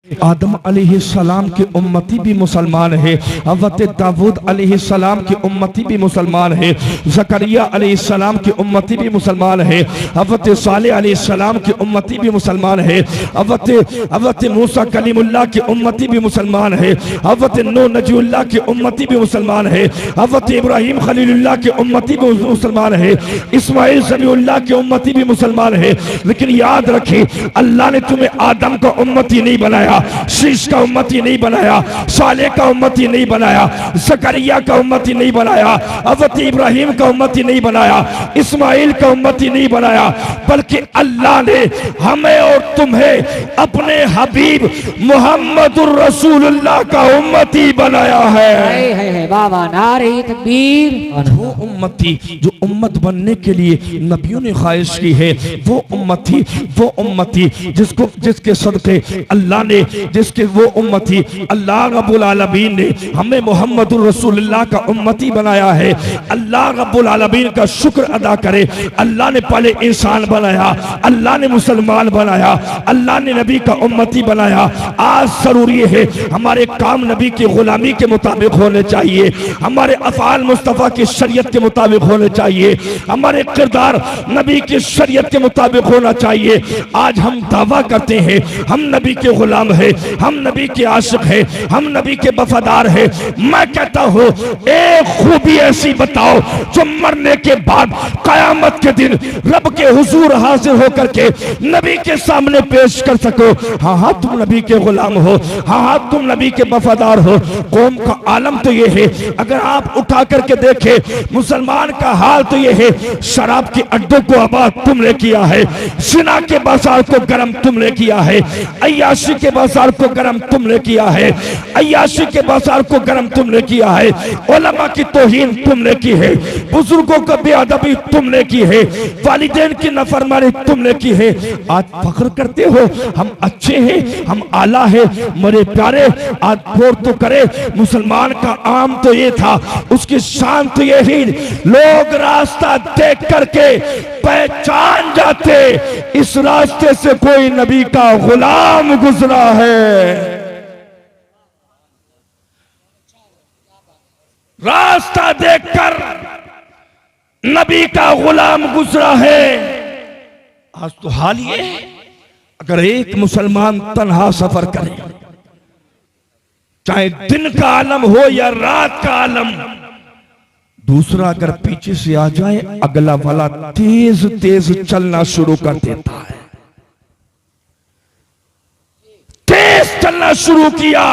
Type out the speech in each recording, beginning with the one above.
आदम अलैहिस्सलाम के उम्मती भी मुसलमान है, हज़रत दाऊद अलैहिस्सलाम के उम्मती भी मुसलमान है, ज़करिया अलैहिस्सलाम के उम्मती भी मुसलमान है, हज़रत सालेह अलैहिस्सलाम के उम्मती भी मुसलमान है, हज़रत मूसा कलीमुल्लाह के उम्मती भी मुसलमान है, हज़रत नूह नजीउल्लाह के उम्मती भी मुसलमान है, हज़रत इब्राहीम खलीलुल्लाह के उम्मती भी मुसलमान है, इस्माइल ज़बीहुल्लाह के उम्मती भी मुसलमान है। लेकिन याद रखिए, अल्लाह ने तुम्हें आदम का उम्मती नहीं बनाया, शीश का उम्मती नहीं बनाया, सालेह का उम्मती नहीं बनाया, ज़करिया का उम्मती नहीं बनाया, हज़रत इब्राहीम का उम्मती नहीं बनाया, इस्माइल का उम्मती नहीं बनाया, बल्कि अल्लाह ने हमें और तुम्हें अपने हबीब मुहम्मदुर रसूलुल्लाह का उम्मती बनाया है। बाबा नारे तकबीर। वो उम्मती जो उम्मत बनने के लिए नबियों ने ख्वाहिश की है, वो उम्मती जिसके सदक़े अल्लाह ने वो उम्मती अल्लाह रब्बुल आलमीन ने हमें मुहम्मदुर रसूलुल्लाह का उम्मती बनाया है। अल्लाह रब्बुल आलमीन का शुक्र अदा करे। अल्लाह ने पहले इंसान बनाया, अल्लाह ने मुसलमान बनाया, अल्लाह ने नबी का उम्मती बनाया। आज जरूरी है हमारे काम नबी की गुलामी के मुताबिक होने चाहिए, हमारे अफ़आल मुस्तफ़ा की शरीयत के मुताबिक होने चाहिए, हमारे किरदार नबी की शरीयत के मुताबिक होना चाहिए। आज हम दावा करते हैं हम नबी के गुलाम है, हम नबी के आशिक है, हम नबी के वफादार है। मैं कहता हूँ एक खूबी ऐसी बताओ जो मरने के बाद कयामत के दिन रब के हुजूर हाजिर होकर के नबी के सामने पेश कर सको। हाँ हाँ तुम नबी के गुलाम हो, हाँ हाँ तुम नबी के वफादार हो। कौम का आलम तो ये है, अगर आप उठा करके देखे मुसलमान का हाल तो ये है, शराब के अड्डों को आबाद तुमने किया है, सिना के बाजार को गर्म तुमने किया है, अय्याशी के बाजार को गर्म तुमने किया है, अय्याशी के बाजार को गर्म तुमने किया है, उलमा की तौहीन तुमने की है, बुजुर्गों का बेअदबी तुमने की है, वालिदैन की नफरमानी तुमने की है। आज फख्र करते हो हम अच्छे हैं, हम आला है। मेरे प्यारे आज गौर तो करे, मुसलमान का आम तो ये था, उसकी शान तो ये ही, लोग रास्ता देख करके पहचान जाते इस रास्ते से कोई नबी का गुलाम गुजरा है। रास्ता देखकर नबी का गुलाम गुजरा है। आज तो हाल ये, अगर एक मुसलमान तन्हा सफर करे, चाहे दिन का आलम हो या रात का आलम, दूसरा अगर पीछे से आ जाए, अगला वाला तेज तेज चलना शुरू कर देता है। तेज चलना शुरू किया,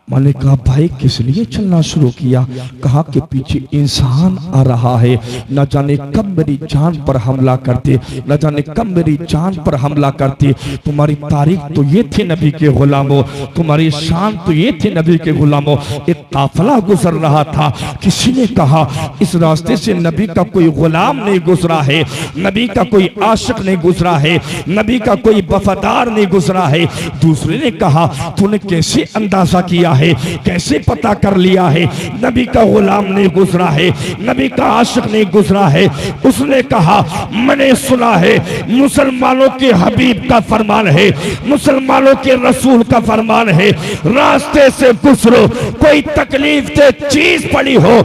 मैंने कहा भाई किस लिए चलना शुरू किया? कहा कि पीछे इंसान आ रहा है, न जाने कब मेरी जान पर हमला करते, न जाने कब मेरी जान पर हमला करते। तुम्हारी तारीख तो ये थी नबी के गुलामों, तुम्हारी शान तो ये थी नबी के गुलामों। एक काफिला गुजर रहा था, किसी ने कहा इस रास्ते से नबी का कोई गुलाम नहीं गुजरा है, नबी का कोई आशिक नहीं गुजरा है, नबी का कोई वफादार नहीं गुजरा है। दूसरे ने कहा तूने कैसे अंदाजा किया है, कैसे पता कर लिया है नबी का गुलाम नहीं गुजरा है, नबी का आशिक नहीं गुजरा है? उसने कहा मैंने सुना है मुसलमानों के हबीब का फरमान है, मुसलमानों के रसूल का फरमान है, रास्ते से गुजरो, कोई तकलीफ दे चीज पड़ी हो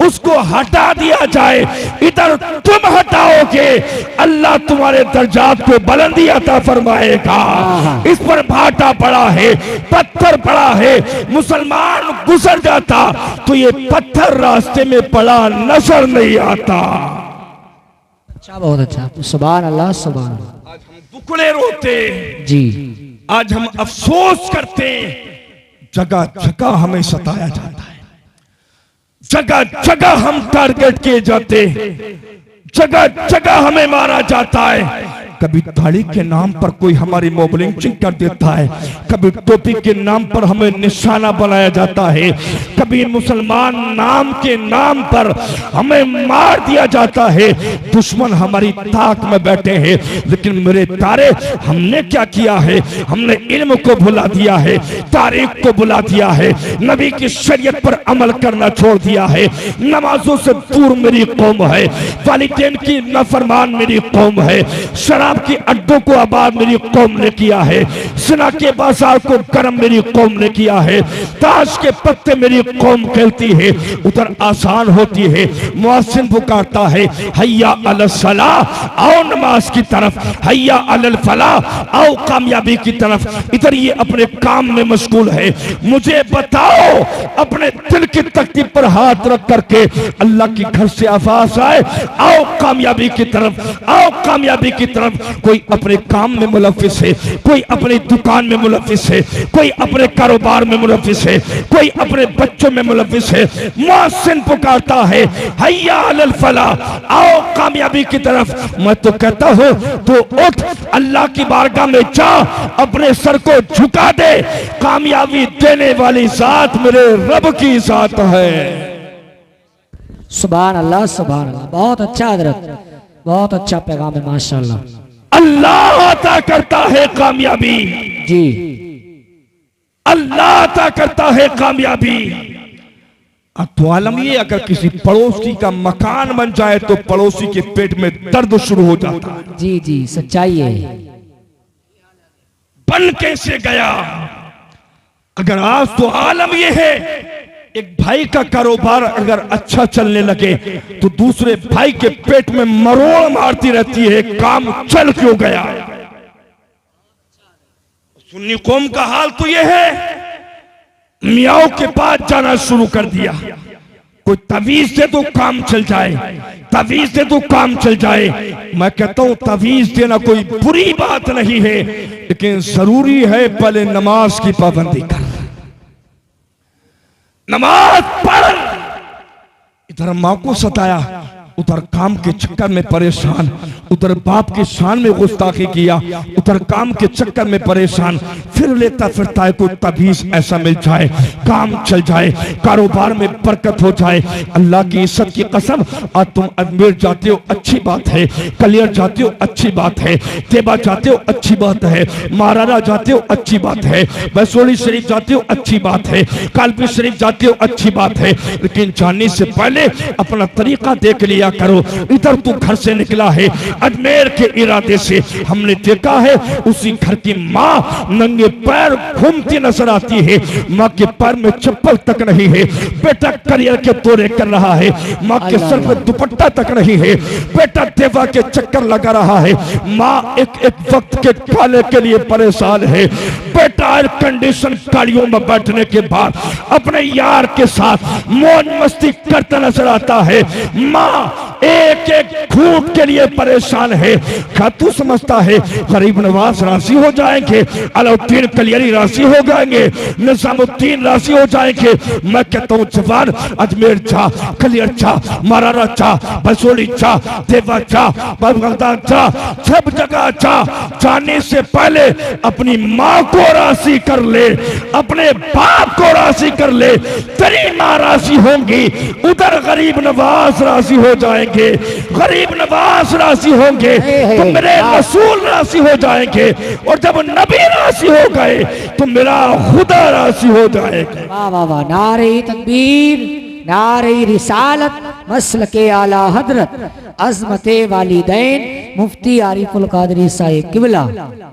उसको हटा दिया जाए, इधर तुम हटाओगे अल्लाह तुम्हारे दर्जात को बुलंदी अता फरमाएगा। इस पर भाटा पड़ा है, पत्थर पड़ा है, मुसलमान गुजर जाता तो ये पत्थर रास्ते में पड़ा नजर नहीं आता। अच्छा, बहुत अच्छा, सुभान अल्लाह सुभान अल्लाह। आज हम दुखड़े रोते जी, आज हम अफसोस करते, जगह जगह हमें सताया जाता है, जगह जगह हम टारगेट किए जाते, जगह जगह हमें मारा जाता है। कभी दाढ़ी के नाम पर कोई हमारी मोबलिंग कर देता है, कभी टोपी के नाम पर हमें निशाना बनाया जाता है, कभी मुसलमान नाम के नाम पर हमें मार दिया जाता है। दुश्मन हमारी ताक में बैठे हैं, लेकिन मेरे प्यारे हमने क्या किया है? हमने इल्म को भुला दिया है, तारीख को भुला दिया है, नबी की शरीयत पर अमल करना छोड़ दिया है। नमाजों से दूर मेरी कौम है, वालिदैन की नाफरमान मेरी कौम है, शराब शराब के अड्डों को आबाद मेरी कौम ने किया है, सिना के बाजार को गर्म मेरी कौम ने किया है, ताश के पत्ते मेरी कौम खेलती है, उधर आसान होती है, मुअज्जिन पुकारता है हैया अलल सलाह, आओ नमाज की तरफ, हैया अलल फलाह, आओ कामयाबी की तरफ, इधर ये अपने काम में मशगूल है। मुझे बताओ अपने दिल की तख्ती पर हाथ रख करके अल्लाह की घर से आवाज आए, आओ कामयाबी की तरफ, आओ कामयाबी की तरफ। कोई अपने काम में मुलव्विस है, कोई अपनी दुकान में मुलव्विस है, कोई अपने कारोबार में मुलव्विस है, कोई अपने बच्चों में मुलव्विस है। मुअज्जिन पुकारता है हैया अलल फलाह, आओ कामयाबी की तरफ। मैं तो कहता हूं तो उठ, अल्लाह की बारगाह में जा, अपने सर को झुका दे, कामयाबी देने वाली जात मेरे रब की जात है। सुभान अल्लाह सुभान अल्लाह। बहुत अच्छा हजरत, बहुत अच्छा पैगाम है माशाल्लाह। अल्लाह अता करता है कामयाबी, जी अल्लाह अता करता है कामयाबी। अब तो आलम ये, अगर किसी पड़ोसी का मकान बन जाए तो पड़ोसी के पेट में दर्द शुरू हो जाता है। जी जी सच्चाई है। बन कैसे गया? अगर आज तो आलम ये है, एक भाई का कारोबार अगर अच्छा चलने लगे तो दूसरे भाई के पेट में मरोड़ मारती रहती है, काम चल क्यों गया? सुन्नी कौम का हाल तो यह है, मियाओं के पास जाना शुरू कर दिया। कोई तवीज दे तो काम चल जाए, तवीज दे तो काम चल जाए। मैं कहता हूं तवीज देना कोई बुरी बात नहीं है, लेकिन जरूरी है पहले नमाज की पाबंदी कर, नमाज पढ़। इधर मां को सताया, उधर काम के चक्कर में परेशान, उधर बाप की शान में गुस्ताखी किया, उधर काम के चक्कर में परेशान, फिर लेता फिरता है कोई तबीज ऐसा मिल जाए, काम चल जाए, कारोबार में बरकत हो जाए। अल्लाह की इज्जत की कसम, आज तुम अजमेर जाते हो अच्छी बात है, कलियर जाते हो अच्छी बात है, तेबा जाते हो अच्छी बात है, मारारा जाते हो अच्छी बात है, बैसोली शरीफ जाते हो अच्छी बात है, कालपी शरीफ जाते हो अच्छी बात है, लेकिन जाने से पहले अपना तरीका देख लिया करो। इधर तू घर से निकला है अजमेर के इरादे से, हमने देखा है उसी घर की माँ नंगे पैर घूमती नजर आती है, माँ के पैर में चप्पल तक नहीं है, बेटा करियर के दौरे कर रहा है, माँ के सर पे दुपट्टा तक नहीं है, बेटा देवा के चक्कर लगा रहा है, माँ एक एक वक्त के खाने के लिए परेशान है, बेटा एयर कंडीशन गाड़ियों में बैठने के बाद अपने यार के साथ मौज मस्ती करता नजर आता है, माँ एक एक घूंट के लिए परेशान है। क्या तू समझता है गरीब नवाज राशि हो जाएंगे, अलाउद्दीन कलियरी राशि हो जाएंगे, निजामुद्दीन राशि हो जाएंगे? मैं कहता हूँ जवान अजमेर जा, कलियर जा, मारारा जा, बसोली जा, देवा जा, बगदाद जा, सब जगह जा। जाने से पहले अपनी माँ को राशि कर ले, अपने बाप को राशि कर ले, तेरी माँ राशि होंगी, उधर गरीब नवाज राशि हो जाएंगे, गरीब नवाज राशि होंगे तो मेरे रसूल राशि हो जाएंगे, और जब नबी राशि हो गए तो मेरा खुदा राशि हो जाएगा। वाह वाह वाह, नारे तकबीर, नारे रिसालत, मसलके आला हजरत, अजमते वालिदैन, मुफ्ती आरिफुल कादरी साहिब किबला।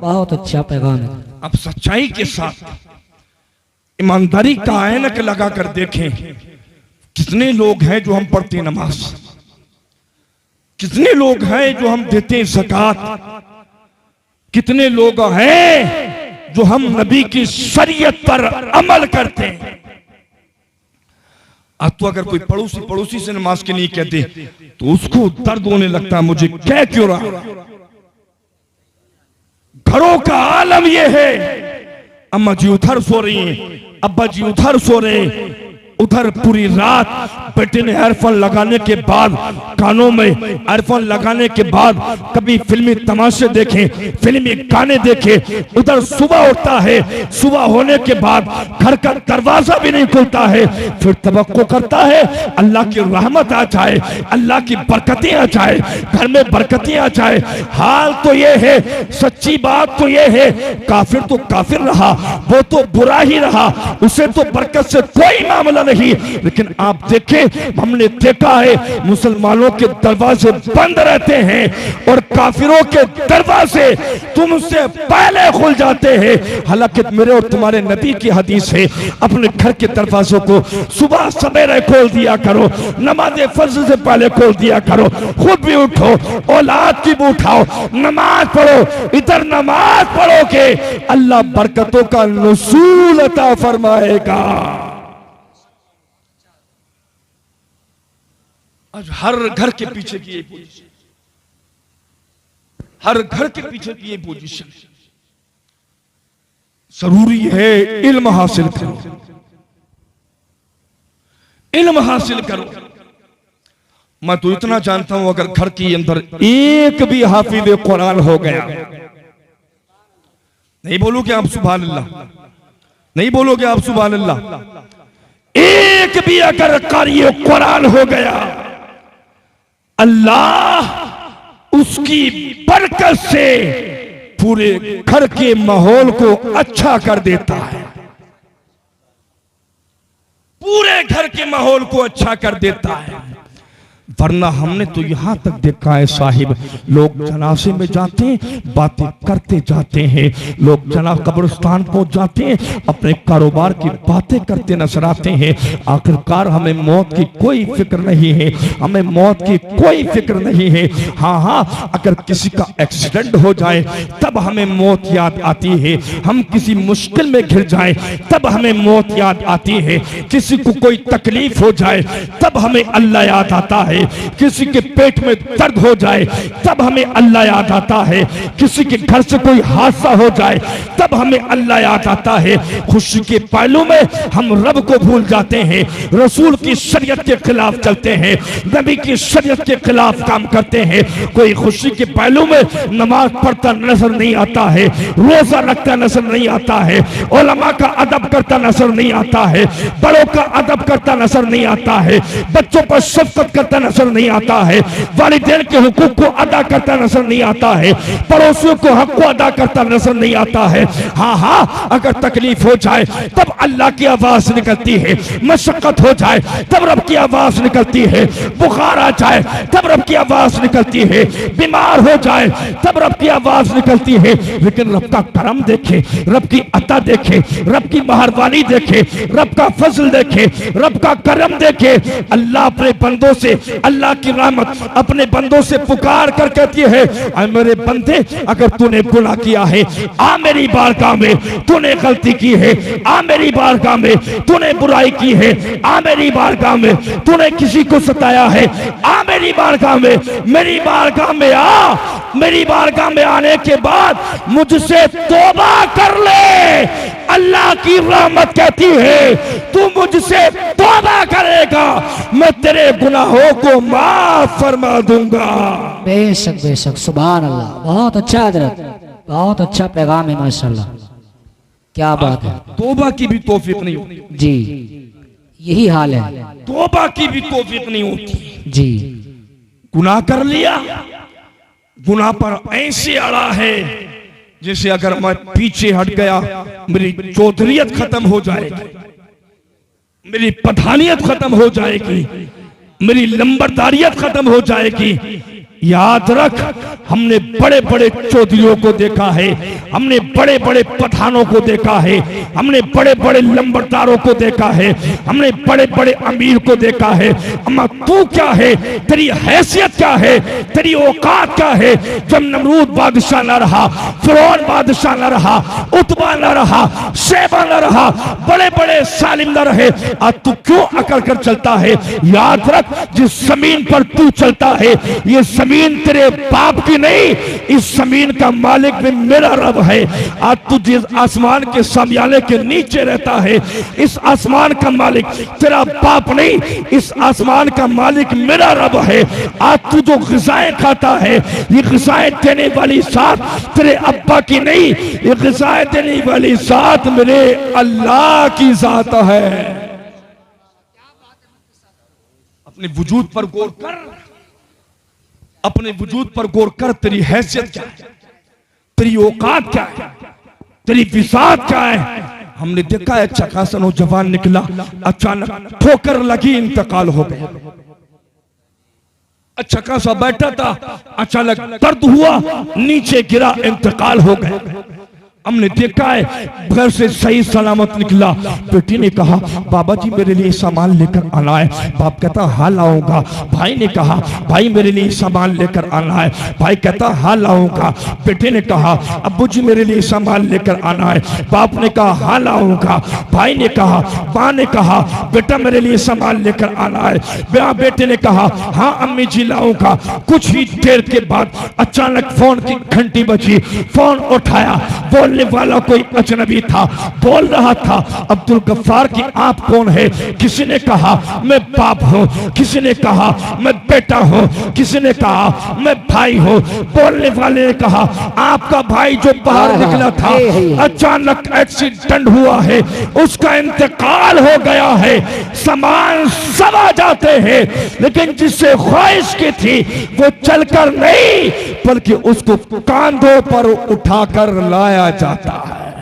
बहुत अच्छा पैगाम है। अब सच्चाई के साथ ईमानदारी का ऐनक लगा कर देखें, कितने लोग हैं जो हम पढ़ते नमाज, कितने लोग हैं जो हम देते ज़कात, कितने लोग हैं जो हम नबी की शरीयत पर अमल करते हैं। अब तो अगर कोई पड़ोसी से नमाज के नहीं कहते तो उसको दर्द होने लगता है, मुझे कह क्यों रहा। घरों का आलम यह है, अम्मा जी उधर सो रही हैं, अब्बा जी उधर सो रहे हैं, उधर पूरी रात बेटे ने एयरफोन लगाने के बाद, कानों में एयरफोन लगाने के बाद कभी फिल्मी तमाशे देखे, फिल्मी गाने देखे, उधर सुबह उठता है, सुबह होने के बाद घर का दरवाजा भी नहीं खुलता है, फिर तवक्को करता है अल्लाह की रहमत आ जाए, अल्लाह की बरकतें आ जाए, घर में बरकतें आ जाए। हाल तो ये है, सच्ची बात तो ये है, काफिर तो काफिर रहा, वो तो बुरा ही रहा, उसे तो बरकत से कोई मामला नहीं नहीं, लेकिन आप देखें, हमने देखा है मुसलमानों के दरवाजे बंद रहते हैं और काफिरों के दरवाजे तुमसे पहले खुल जाते हैं। हालांकि मेरे और तुम्हारे नबी की हदीस है, अपने घर के दरवाजों को सुबह सवेरे खोल दिया करो, नमाज फज्र से पहले खोल दिया करो, खुद भी उठो, औलाद की भी उठाओ, नमाज पढ़ो। इधर नमाज पढ़ोगे अल्लाह बरकतों का नुज़ूल अता फरमाएगा। आज हर घर के पीछे की ये पोजीशन, हर घर के पीछे की ये पोजीशन। जरूरी है इल्म हासिल करो, इल्म हासिल करो। मैं तो इतना जानता हूं, अगर घर के अंदर एक भी हाफिज कुरान हो गया, नहीं बोलोगे आप सुभान अल्लाह, नहीं बोलोगे आप सुभान अल्लाह, एक भी अगर कारी कुरान हो गया, अल्लाह उसकी बरकत से पूरे घर के माहौल को अच्छा कर देता है, पूरे घर के माहौल को अच्छा कर देता है। वरना हमने तो यहां तक देखा है साहिब, लोग जनाजे में जाते हैं, बातें करते जाते हैं, लोग जना कब्रिस्तान पहुंच जाते हैं, अपने कारोबार की बातें करते नजर आते हैं। आखिरकार हमें मौत की कोई फिक्र नहीं है, हमें मौत की कोई फिक्र नहीं है। हाँ हाँ, अगर किसी का एक्सीडेंट हो जाए तब हमें मौत याद आती है, हम किसी मुश्किल में घिर जाए तब हमें मौत याद आती है, किसी को कोई तकलीफ हो जाए तब हमें अल्लाह याद आता है, किसी के पेट में दर्द हो जाए तब हमें अल्लाह याद आता है, किसी के घर से कोई हादसा हो जाए तब हमें अल्लाह याद आता है। खुशी के पहलू में हम रब को भूल जाते हैं, रसूल की शरीयत के खिलाफ चलते हैं, नबी की शरीयत के खिलाफ काम करते हैं। कोई खुशी के पहलू में नमाज पढ़ता नजर नहीं आता है, रोजा रखता नजर नहीं आता है, उलमा का अदब करता नजर नहीं आता है, बड़ों का अदब करता नजर नहीं आता है, बच्चों पर शफकत करता नजर नहीं आता है, वालिदैन के हुकूक को अदा करता नजर नहीं आता है, पड़ोसियों को हक को अदा करता नजर नहीं आता है। हाँ हाँ, अगर तकलीफ हो जाए तब अल्लाह की आवाज निकलती है, मशक्कत हो जाए तब रब की आवाज निकलती है, बुखार आ जाए तब रब की आवाज निकलती है, बीमार हो जाए तब रब की आवाज निकलती है। लेकिन रब का करम देखे, रब की अता देखे, रब की मेहरबानी देखे, रब का फजल देखे, रब का करम देखे। अल्लाह अपने बंदों से, अल्लाह की रहमत अपने बंदों से पुकार कर कहती है, ऐ मेरे बंदे, अगर तूने गुनाह किया है आ मेरी बारगाह में, तूने गलती की है आ मेरी बारगाह में, तूने बुराई की है आ मेरी बारगाह में, तूने किसी को सताया है आ मेरी बारगाह में, मेरी बारगाह में आ, मेरी बारगाह में आने के बाद मुझसे तौबा कर ले। अल्लाह की रहमत कहती है, तू मुझसे तौबा करेगा मैं तेरे गुनाहों को माफ फरमा दूंगा। बेशक बेशक, सुभान अल्लाह, बहुत अच्छा हजरत, बहुत अच्छा पैगाम है माशाल्लाह, क्या बात है। तौबा की भी तौफीक नहीं होती जी, यही हाल है, तौबा की भी तौफीक नहीं होती जी। गुनाह कर लिया, गुनाह पर ऐसे अड़ा है जैसे अगर मैं पीछे हट गया मेरी चौधरीयत खत्म हो जाएगी, मेरी पठानियत खत्म हो जाएगी, मेरी लंबरदारियत खत्म हो जाएगी। याद रख, हमने बड़े बड़े चौधरियों को देखा है, हमने बड़े बड़े पठानों को देखा है, हमने बड़े बड़े लंबरदारों को देखा है, हमने बड़े बड़े अमीर को देखा है। अम्मा तू क्या है, तेरी हैसियत क्या है, तेरी औकात क्या है? जब नमरूद बादशाह न रहा, फिरौन बादशाह न रहा, उतबा न रहा, शैबा न रहा, बड़े बड़े सालिम न रहे, आज तू क्यों अकड़ कर चलता है? याद रख, जिस जमीन पर तू चलता है ये जमीन तेरे बाप की नहीं, इस जमीन का मालिक भी मेरा रब है। आज तू जिस आसमान के सामयाने के नीचे रहता है, इस आसमान का मालिक तेरा बाप नहीं, इस आसमान का मालिक मेरा रब है। आज तू जो ग़िज़ाएं खाता है, ये ग़िज़ाएं देने वाली साथ तेरे अब्बा की नहीं, ये ग़िज़ाएं देने वाली साथ मेरे अल्लाह की ज़ात है। अपने वजूद पर गौर कर, अपने वजूद पर गौर कर, तेरी हैसियत क्या है, तेरी औकात क्या है, तेरी विसात क्या है। हमने देखा है अच्छा खासा नौजवान निकला, अचानक ठोकर लगी, इंतकाल हो गया। अच्छा खासा बैठा था, अचानक दर्द हुआ, नीचे गिरा, इंतकाल हो गया। हमने देखा है घर से सही सलामत निकला। बेटी ने कहा बाबा जी मेरे लिए सामान लेकर आना है। बाप कहता हाँ लाऊंगा। भाई ने कहा भाई मेरे लिए सामान लेकर आना है। भाई कहता हाँ लाऊंगा। बेटे ने कहा अब्बू जी मेरे लिए सामान लेकर आना है। बाप ने कहा हाँ लाऊंगा। भाई ने कहा, माँ ने कहा बेटा मेरे लिए सामान लेकर आना है। बेटे ने कहा हाँ अम्मी जी लाऊंगा। कुछ ही देर के बाद अचानक फोन की घंटी बजी। फोन उठाया, बोलने वाला कोई अजनबी था। बोल रहा था अब्दुल गफ्फार की आप कौन है? किसी ने कहा मैं बाप हूँ, किसी ने कहा मैं बेटा हूँ, किसी ने कहा मैं भाई हूँ। बोलने वाले ने कहा आपका भाई जो बाहर निकला था अचानक एक्सीडेंट हुआ है, उसका इंतकाल हो गया है। सामान सब आ जाते हैं, लेकिन जिससे ख्वाहिश की थी वो चलकर नहीं बल्कि उसको कांधों पर उठाकर लाया जाता है।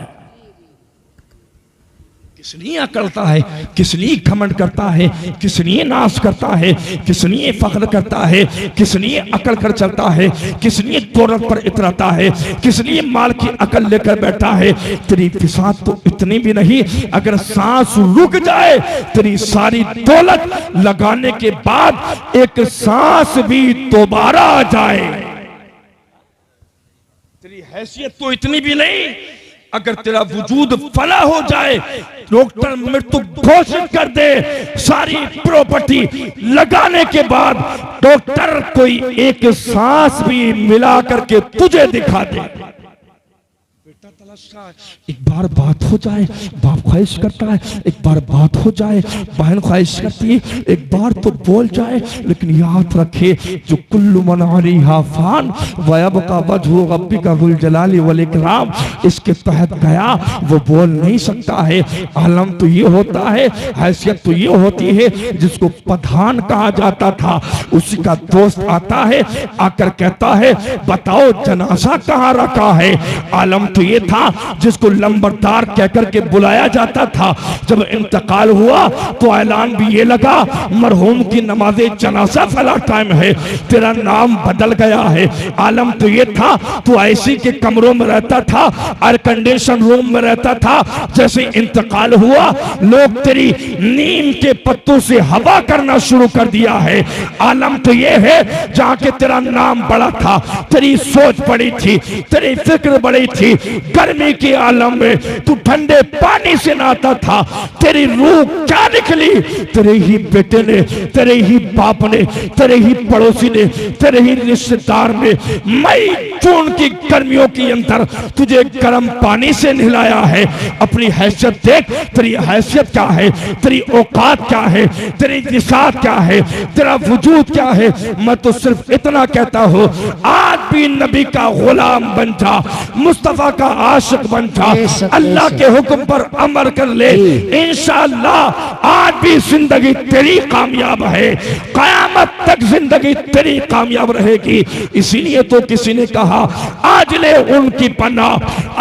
किस लिए अकड़ता है, किस लिए घमंड करता है, किस लिए नाश करता है, किस लिए फख्र करता है, किस लिए अकड़ कर चलता है, किस लिए दौलत पर इतराता है, किस लिए माल की अकल लेकर बैठा है। तेरी फिसाद तो इतनी भी नहीं, अगर सांस रुक जाए तेरी सारी दौलत लगाने के बाद एक सांस भी दोबारा आ जाए। तेरी हैसियत तो इतनी भी नहीं, अगर तेरा वजूद फना हो जाए, डॉक्टर मृत्यु घोषित कर दे, सारी प्रॉपर्टी लगाने के बाद डॉक्टर कोई एक सांस भी मिला करके तुझे दिखा दे। एक बार बात हो जाए, बाप ख्वाहिश करता है एक बार बात हो जाए, बहन ख्वाहिश करती है एक बार तो बोल जाए। लेकिन याद रखे जो कुल्लु मन अलैहा फान वयबका वजहु रब्बिका जुल जलाली वल इकराम, इसके तहत गया वो बोल नहीं सकता है। आलम तो ये होता है, हैसियत तो ये होती है, जिसको प्रधान कहा जाता था उसी का दोस्त आता है, आकर कहता है बताओ जनाजा कहाँ रखा है। आलम तो ये था जिसको लंबरदार कहकर के बुलाया जाता था। जब इंतकाल हुआ तो ऐलान भी ये लगा मरहूम की नमाज़े जनाजा फला टाइम है, तेरा नाम बदल गया है। आलम तो ये था तू ऐसी के कमरों में रहता था, एयर कंडीशन रूम में रहता था, जैसे इंतकाल हुआ लोग तेरी नीम के पत्तों से हवा करना शुरू कर दिया है। आलम तो ये है जहां के तेरा नाम बड़ा था, तेरी सोच बड़ी थी, तेरी फिक्र बड़ी थी। गर्मी के आलम में तू ठंडे पानी से नहाता था, तेरी रूह क्या निकली? तेरे ही बेटे ने, तेरे ही बाप ने, तेरे ही पड़ोसी ने, तेरे ही रिश्तेदार ने मई जून की गर्मियों के अंदर तुझे गर्म पानी से नहलाया है। अपनी हैसियत देख, तेरी हैसियत क्या है, तेरी औकात क्या है, तेरी निसात क्या है, तेरा वजूद क्या है। मैं तो सिर्फ इतना कहता हूँ आज भी नबी का गुलाम बन जा, मुस्तफा का आशिक बन जा, अल्लाह के हुक्म पर अमल कर ले, इंशाअल्लाह आज भी जिंदगी तेरी कामयाब है, कयामत तक जिंदगी तेरी कामयाब रहेगी। इसीलिए तो किसी ने कहा आज ले उनकी पनाह,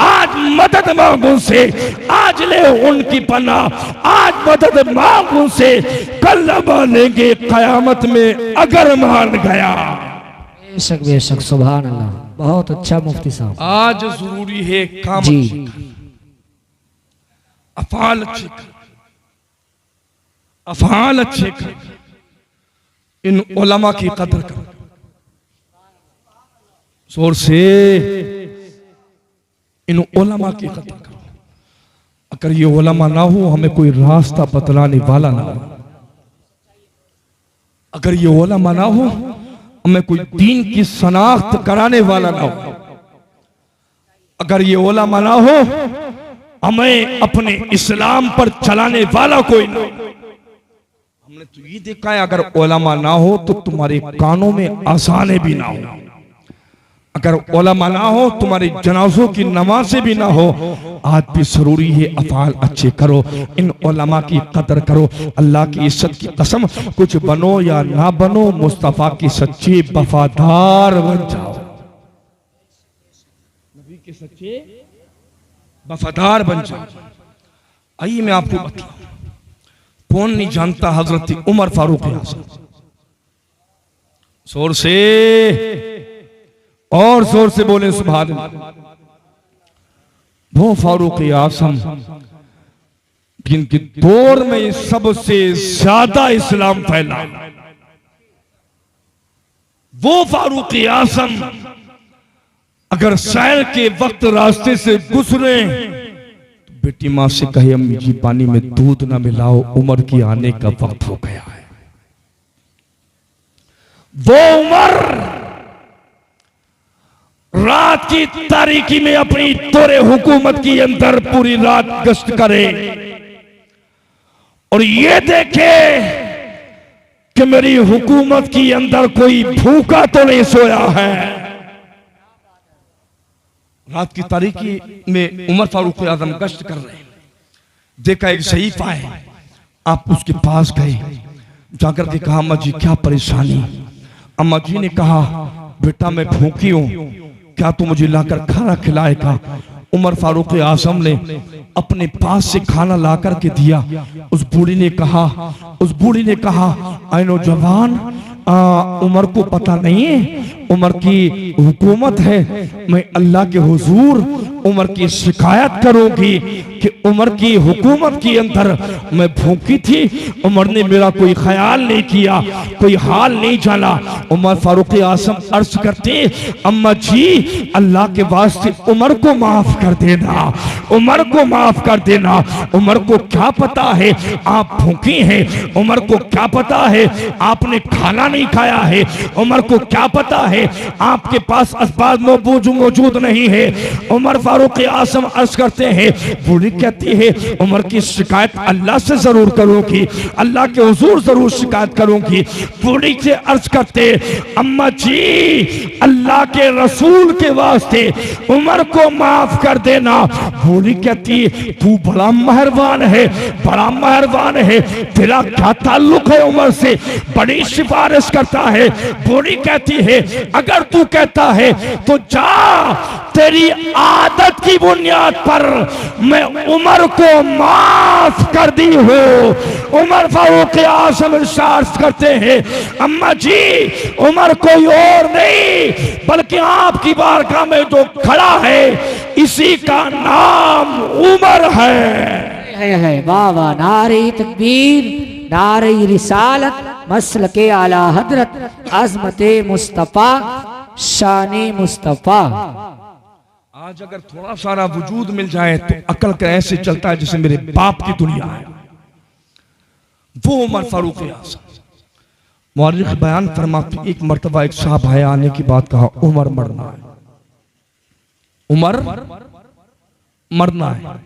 आज मदद मांग उनसे, आज ले उनकी पनाह, आज मदद मांग उनसे, कल मानेंगे कयामत में अगर मान गया। बेशक बेशक, सुभान अल्लाह, बहुत अच्छा मुफ्ती साहब। आज जरूरी है काम जी, अच्छे कर, अफाल अच्छे कर, अफाल अच्छे कर, इन उलमा की कदर कर। जोर से इन उलमा की कदर करो। अगर ये उलमा ना हो, हमें कोई रास्ता बतलाने वाला ना हो। अगर ये उलमा ना हो, हमें कोई दीन की शनाख्त कराने वाला ना हो। अगर ये उलमा ना हो, हमें अपने इस्लाम पर चलाने वाला कोई ना हो। हमने तो ये देखा है अगर उलमा ना हो तो तुम्हारे कानों में अज़ानें भी ना हो, अगर उलमा ना हो तुम्हारे जनाजों की नमाज़ें भी ना हो। आज भी जरूरी है अफ़ाल अच्छे करो, इन उलमा की कदर करो। अल्लाह की इज्जत की कसम, कुछ बनो या ना बनो, मुस्तफ़ा की सच्चे वफादार बन जाओ, नबी के सच्चे वफादार बन जाओ। आइए मैं आपको बताऊं, कौन नहीं जानता हजरत उमर फारूक आजम। जोर से और जोर से बोले सुभान अल्लाह। वो फारूक आजम जिनके दौर में सबसे ज्यादा इस्लाम फैला, वो फारूक आजम अगर सैर के वक्त रास्ते से गुजरे तो बेटी माँ से कहे अम्मी जी पानी में दूध ना मिलाओ, उमर की आने का वक्त हो गया है। वो उमर रात की तारीकी में अपनी तोरे हुकूमत के अंदर पूरी रात गश्त करे और ये देखे कि मेरी हुकूमत के अंदर कोई भूखा तो नहीं सोया है। रात की तारीकी में उमर फारूक आजम गश्त कर रहे हैं, देखा एक शहीफा है, आप उसके पास गए, जाकर के कहा अम्मा जी क्या परेशानी। अम्मा जी ने कहा बेटा मैं भूखी हूं, क्या तू मुझे लाकर खाना खिलाएगा। उमर फारूक आजम ने अपने पास से खाना लाकर के दिया। उस बूढ़ी ने कहा आई नो जवान, उमर को पता नहीं है उमर की हुकूमत है, मैं अल्लाह के हुजूर उमर की शिकायत करूंगी कि उमर की हुकूमत के अंदर मैं भूखी थी, उमर ने मेरा कोई ख्याल नहीं किया, कोई हाल नहीं जाना। उमर फारूक आजम अर्ज करते अम्मा जी अल्लाह के वास्ते उमर को माफ कर देना, उमर को माफ कर देना। उमर को क्या पता है आप भूखी हैं, उमर को क्या पता है आपने खाना नहीं खाया है, उमर को क्या पता है आपके पास असबाब मौजूद नहीं है। उमर फारूक आजम अर्ज करते हैं, बूढ़ी कहती है उमर की शिकायत अल्लाह से जरूर करूंगी, अल्लाह के हुजूर जरूर शिकायत करूंगी। बूढ़ी से अर्ज करते अम्मा जी अल्लाह के रसूल के वास्ते उमर को माफ कर देना। बूढ़ी कहती है तू बड़ा मेहरबान है, बड़ा मेहरबान है, तेरा क्या ताल्लुक है उमर से, बड़ी सिफारिश करता है। बूढ़ी कहती है अगर तू कहता है तो जा, तेरी आदत की बुनियाद पर मैं उमर को माफ कर दी हूं। उमर फारूक आजम इरशाद करते हैं अम्मा जी उमर कोई और नहीं बल्कि आपकी बारगाह में जो खड़ा है इसी का नाम उमर है। वाह वाह, नारे तकबीर, नारे रिसालत, मसलके आला हजरत, अज़मते मुस्तफा, शाने मुस्तफा। आज अगर थोड़ा सारा वजूद मिल जाए तो अकल का ऐसे चलता है जैसे मेरे बाप की दुनिया है। वो उमर फारूक आजम मुअर्रिख बयान फरमाते एक मर्तबा एक साहब आया, आने की बात कहा उमर मरना है, उमर मरना है।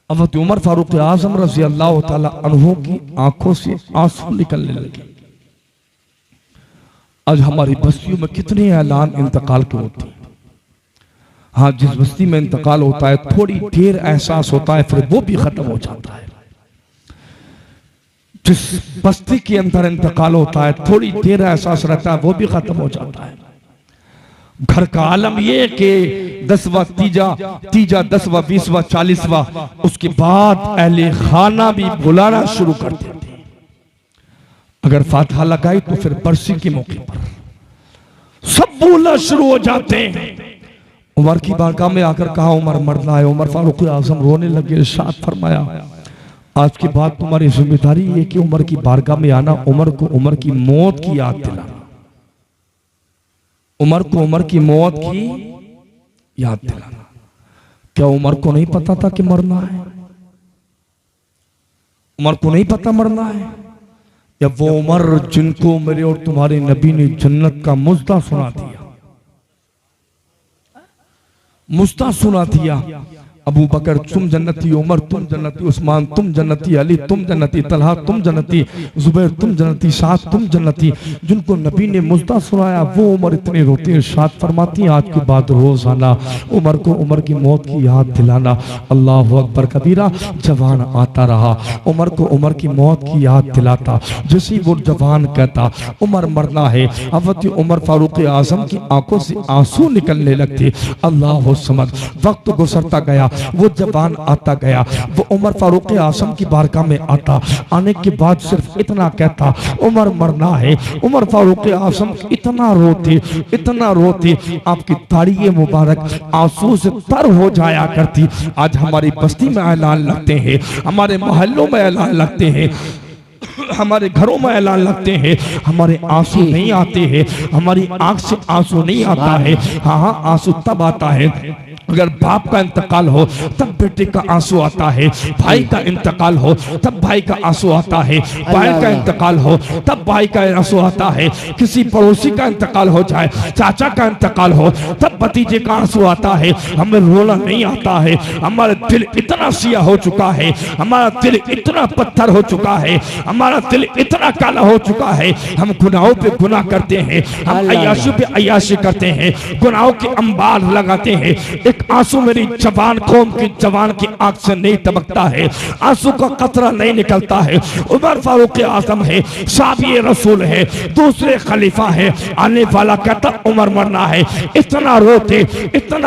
अब उमर फारूक आजम रजी अल्लाह ताला अन्हु की आंखों से आंसू निकलने लगे। आज हमारी बस्तियों में कितने ऐलान इंतकाल के होते हैं। हाँ, जिस बस्ती में इंतकाल होता है थोड़ी देर एहसास होता है फिर वो भी खत्म हो जाता है। जिस बस्ती के अंदर इंतकाल होता है थोड़ी देर एहसास रहता है वो भी खत्म हो जाता है। घर का आलम ये कि 10वां तीजा 10वां 20वां 40वां उसके बाद अहले खाना भी बुलाना शुरू कर देते हैं। अगर फातिहा लगाई तो फिर बरसी के मौके पर सब बोलना शुरू हो जाते हैं। उमर की बारगाह में आकर कहा उमर मरना है। उमर फारूक आजम रोने लगे, इरशाद फरमाया आज के बाद तुम्हारी जिम्मेदारी है कि उमर की बारगाह में आना, उमर को उमर की मौत की याद दिलाना, उमर को उमर की मौत की याद दिलाना। क्या उमर को नहीं पता था कि मरना है? उमर को नहीं पता मरना है? या वो उमर जिनको मेरे और तुम्हारे नबी ने जन्नत का मुज्दा सुना दिया, मुज्दा सुना दिया, अबू बकर तुम जन्नती, उमर तुम जन्नती, उस्मान तुम जन्नती, अली तुम जन्नती, तलहा तुम जन्नती, जुबैर तुम जन्नती, साद तुम जन्नती, जिनको नबी ने मुज्दा सुनाया वो उमर इतने रोते हैं। इरशाद फरमाती आज के बाद रोजाना उमर को उमर की मौत की याद दिलाना। अल्लाह अकबर कबीरा। जवान आता रहा, उमर को उमर की मौत की याद दिलाता। जैसे वो जवान कहता उमर मरना है, अवत उमर फारूक आजम की आंखों से आंसू निकलने लगते। अल्लाह समझ, वक्त गुजरता गया, वो जवान आता गया, वो उमर फारूक आजम की बारगाह में आता, आने के बाद सिर्फ इतना कहता, उमर मरना है। उमर फारूक आजम इतना रोते आपकी दाढ़ी मुबारक आंसू से तर हो जाया करती। आज हमारी बस्ती में ऐलान लगते हैं, हमारे मोहल्लों में ऐलान लगते हैं, हमारे घरों में ऐलान लगते हैं, हमारे आंसू नहीं आते हैं, हमारी आंख से आंसू नहीं आता है। हाँ, आंसू तब आता है अगर बाप का इंतकाल हो तब बेटे का आंसू आता है, भाई का इंतकाल हो तब भाई का आंसू आता है, बहन का इंतकाल हो तब भाई का आंसू आता है, किसी पड़ोसी का इंतकाल हो जाए, चाचा का इंतकाल हो तब भतीजे का आंसू आता है। हमें रोना नहीं आता है, हमारा दिल इतना सिया हो चुका है, हमारा दिल इतना पत्थर हो चुका है, हमारा दिल इतना काला हो चुका है। हम गुनाहों पे गुनाह करते हैं, हम अय्याशी पे अय्याशी करते हैं, गुनाहों के अंबार लगाते हैं। एक आंसू मेरी जवान कौम की जवान की आंख से नहीं टपकता है, आंसू का कतरा नहीं निकलता है। उमर फारूक आजम है, साबिए रसूल है, दूसरे खलीफा है, आने वाला कहता उमर मरना है। इतना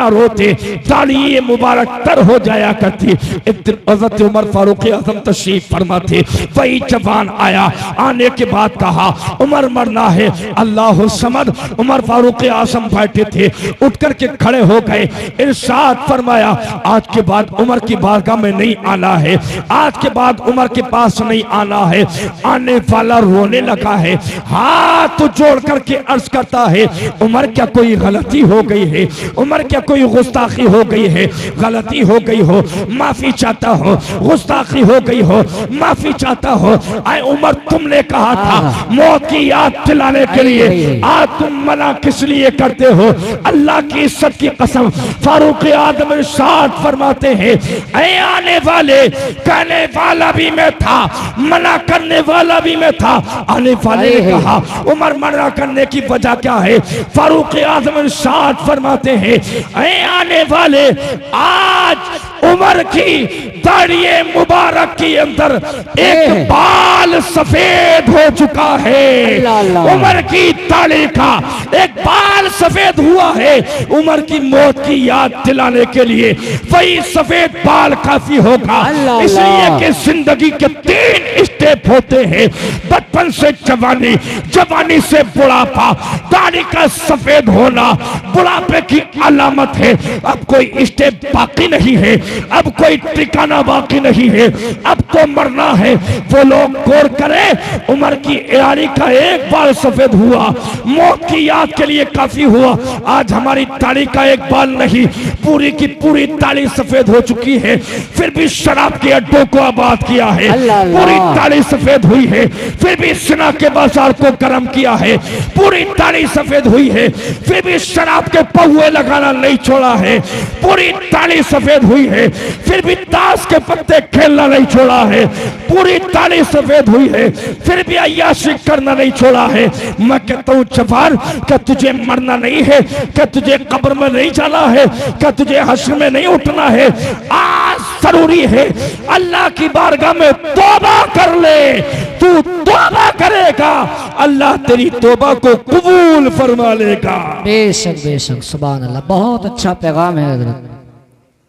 रोते दाढ़ी मुबारक तर हो जाया करती। एक दिन हज़रत उमर फारूक आजम तशरीफ फरमा थे, वही जवान आया, आने के बाद कहा उमर मरना है, अल्लाह समद। उमर फारूक आजम बैठे थे, उठ करके खड़े हो गए, इरशाद फरमाया आज के बाद उमर की बारगाह में नहीं आना है, आज के बाद उमर के पास नहीं आना है। आने वाला रोने लगा है, हाथ जोड़ करके अर्ज करता है उमर क्या कोई गलती हो गई है, उमर क्या कोई गुस्ताखी हो गई है, गलती हो गई हो माफी चाहता हो, गुस्ताखी हो गई हो माफी चाहता हो। आए उमर तुमने कहा था मौत की याद दिलाने के लिए, आज तुम मना किस लिए करते हो? अल्लाह की इज्जत की कसम फारूक आजम इरशाद फरमाते हैं, ऐ आने वाले कहने वाला भी मैं था, मना करने वाला भी मैं था। आने वाले ने कहा उमर मना करने की वजह क्या है? फारूक आजम इरशाद फरमाते हैं, ऐ आने वाले आज उमर की दाढ़ी मुबारक के अंदर एक बाल सफेद हो चुका है, उमर की दाढ़ी का एक बाल सफेद हुआ है। उमर की मौत की याद दिलाने के लिए वही सफेद बाल काफी होगा, इसलिए कि जिंदगी के 3 स्टेप होते हैं, बचपन से जवानी, जवानी से बुढ़ापा। दाढ़ी का सफेद होना बुढ़ापे की अलामत है। अब कोई स्टेप बाकी नहीं है, अब कोई ठिकाना बाकी नहीं है, अब तो मरना है। वो लोग गौर करें, उमर की दाढ़ी का एक बाल सफेद हुआ, मौत की याद के लिए काफी हुआ। आज हमारी दाढ़ी का एक बाल नहीं, पूरी की पूरी दाढ़ी सफेद हो चुकी है, फिर भी शराब के अड्डों को आबाद किया है, पूरी दाढ़ी सफेद हुई है, फिर भी सिना के बाजार को गर्म किया है, पूरी दाढ़ी सफेद हुई है, फिर भी शराब के पहुए लगाना नहीं छोड़ा है, पूरी दाढ़ी सफेद हुई है, फिर भी ताश के पत्ते खेलना नहीं छोड़ा है, पूरी दाढ़ी सफेद हुई है, फिर भी अय्याशी करना नहीं छोड़ा है। मैं कहता हूँ जवान, क्या तुझे मरना नहीं है? क्या तुझे कब्र में नहीं जाना है? क्या तुझे हश्र में नहीं उठना है? आज जरूरी है अल्लाह की बारगाह में तौबा कर ले। तू तौबा करेगा, अल्लाह तेरी तौबा को कबूल फरमा लेगा। बेशक बेशक, सुभान अल्लाह। बहुत अच्छा पैगाम है हजरत,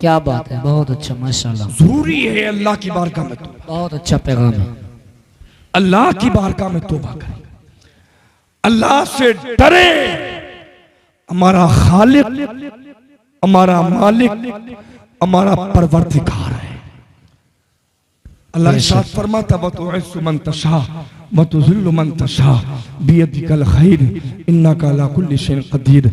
क्या बात है, बहुत अच्छा, माशाल्लाह। जरूरी है अल्लाह की बारगाह में तौबा, बहुत अच्छा पैगाम है। अल्लाह की बारगाह में तौबा करें, अल्लाह से डरे। हमारा खालिक, हमारा मालिक, हमारा परवरदिगार है। अल्लाह इरशाद फरमाता वतुइस्सु मन तशा वतुज़िल्लु मन तशा बियदिकल खैर इन्नका अला कुल्लि शैइन कदीर।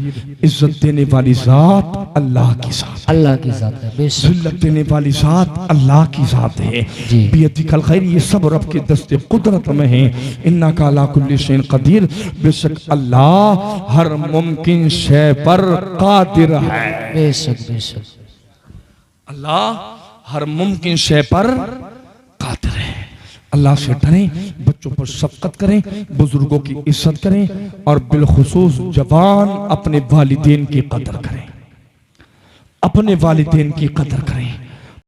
इज्जत देने वाली जात अल्लाह की जात, अल्लाह की जात है। बेशक जिल्लत देने वाली जात अल्लाह की जात है। बियदिकल खैर, ये सब रब के दस्ते कुदरत में है। इन्नका अला कुल्लि शैइन कदीर, बेशक अल्लाह हर मुमकिन शय पर कादिर है। बेशक बेशक, अल्लाह हर मुमकिन शय पर कादिर है। अल्लाह से डरें, बच्चों पर शफकत करें, बुजुर्गों की इज्जत करें और बिलखुसूस जवान अपने वालिदैन की कदर करें, अपने वालिदैन की कदर करें।